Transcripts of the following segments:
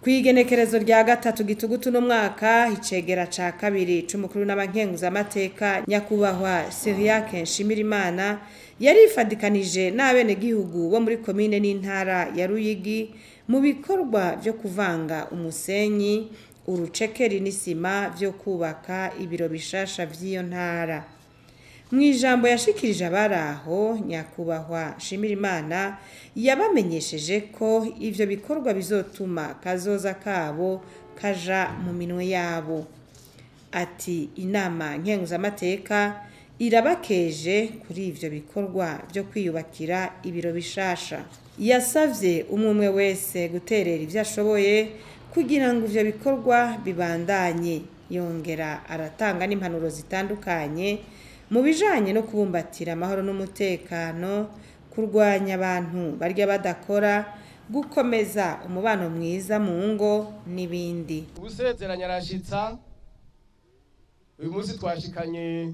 Kwigenekerezo rya gatatu gitugutu no mwaka icegera ca kabiri c'umukuru n'abankenguzamateka nyakubahwa Cyriaque Nshimirimana yarifadikanije n'abene gihugu bo muri komine n'intara ya Ruyigi mu bikorwa vyo kuvanga umusenyi, urucekeri n'isima vyo kubaka ibiro bishasha vy'iyo ntara. Mwijambo yashikirije abaraho nyakubahwa Nshimirimana yabamenyesheje ko ivyo bikorwa bizotuma kazoza kabo kaja mu minwe yabo. Ati inama nkenguzamateka irabakeje kuri ivyo bikorwa vyo kwiyubakira ibiro bishasha. Yasavye umwe wese guterera ivyo ashoboye kugira ngo ivyo bikorwa bibandanye. Yongera aratanga n'impanuro zitandukanye mu bijanye no kubumbatira amahoro n'umutekano, kurwanya abantu barya badakora, gukomeza umubano mwiza mu ngo n'ibindi. Ubusezeranya arashitsa. Uyu munsi twashikanye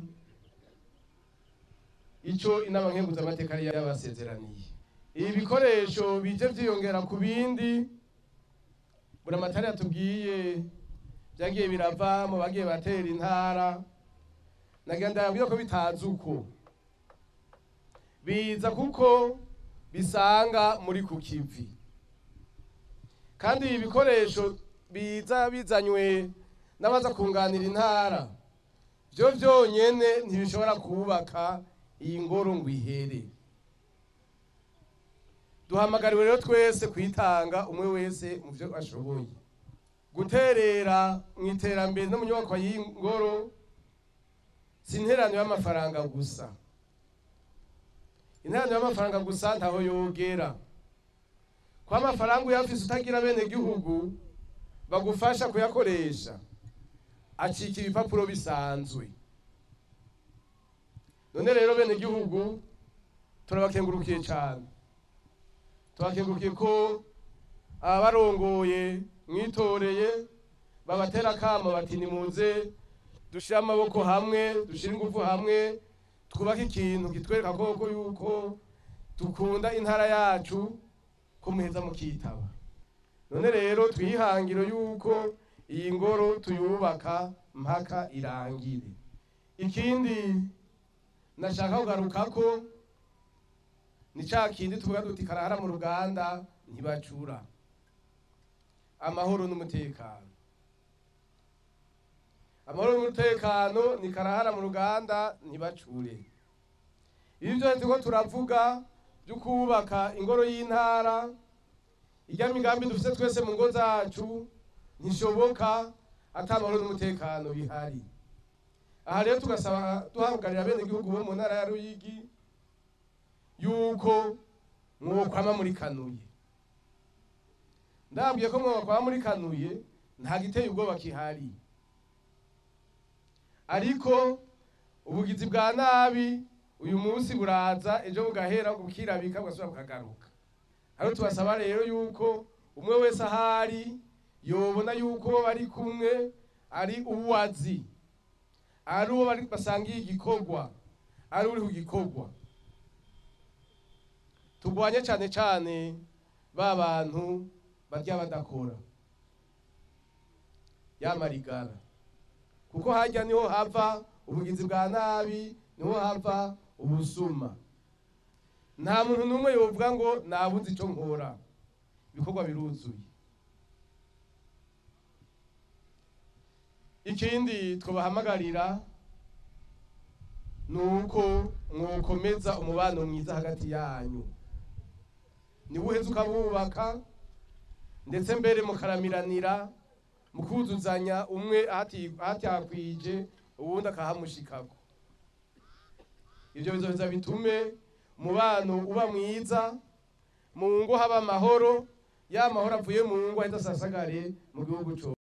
ico inama nkenguzamateka yari yabasezeraniye. Ibi bikoresho bije vyiyongera ku bindi buramatari yatubwiye vyagiye birava mu bagiye batera intara. Nagenda yabwiye ko bitazi uko biza kuko bisanga muri ku kivi, kandi ibi bikoresho biza bizanywe n'abaza kunganira intara vyo vyonyene ntibishobora kubaka iyi ngoro ngo ihere. Duhamagariwe rero twese kwitanga, umwe wese mu vyo ashoboye, guterera mu iterambere no mu nyubako y'ingoro. Si interano y'amafaranga gusa. Interano y'amafaranga gusa ntaho yogera. Kwa amafaranga uyafise utagira bene gihugu bagufasha kuyakoresha, acika ibipapuro bisanzwe. None rero bene gihugu turabakengurukiye cyane. Turabakengurukiye ko abarongoye mwitoreye babatera akamo bati nimuze dushira amaboko hamwe, dushira ingufu hamwe, twubaka ikintu kitwereka koko yuko dukunda intara yacu, ko muheza mukitaba. None rero twihangiro yuko iyi ngoro tuyubaka mpaka irangire. Ikindi nashaka kugarukako ni ca kindi tuvuga duti karahara mu ruganda ntibacura. Amahoro n'umutekano. Amahoro n'umutekano ni karahara mu ruganda ntibacure. Ibi byo ndiko turavuga byo kubaka ingoro y'intara, ijya migambi dufite twese mu ngo zacu ntishoboka ata amahoro n'umutekano bihari. Aha rero tugasaba duhamagarira bene gihugu bo mu ntara ya Ruyigi yuko mwokwama muri kanuye. Ndabwiye ko mwokwama muri kanuye nta giteye ubwoba kihari. Ariko ubugizi bwa nabi uyu munsi buraza, ejo bugahera bukirabika bugasubira bukagaruka. Hano tubasaba rero yuko umwe wese ahari yobona yuko bari kumwe ari uwazi, ari uwo bari basangiye igikorwa, ari uri kugikorwa. Tugwanye cyane cyane ba bantu barya badakora, yamarigara, kuko hajya niho hava ubugizi bwa nabi, niho hava ubusuma. Nta muntu numwe yovuga ngo nabuze ico nkora, ibikorwa biruzuye. Ikindi twabahamagarira nuko mwokomeza umubano mwiza hagati yanyu, nibuheze ukabubaka ndetse mbere mukaramiranira, mukuzuzanya, umwe ahati akwije uwundi akahamushikako. Ivyo bizoheza bitume umubano uba mwiza, mu ngo haba amahoro, ya mahoro avuye mu ngo ahita asasagare mu gihugu cose.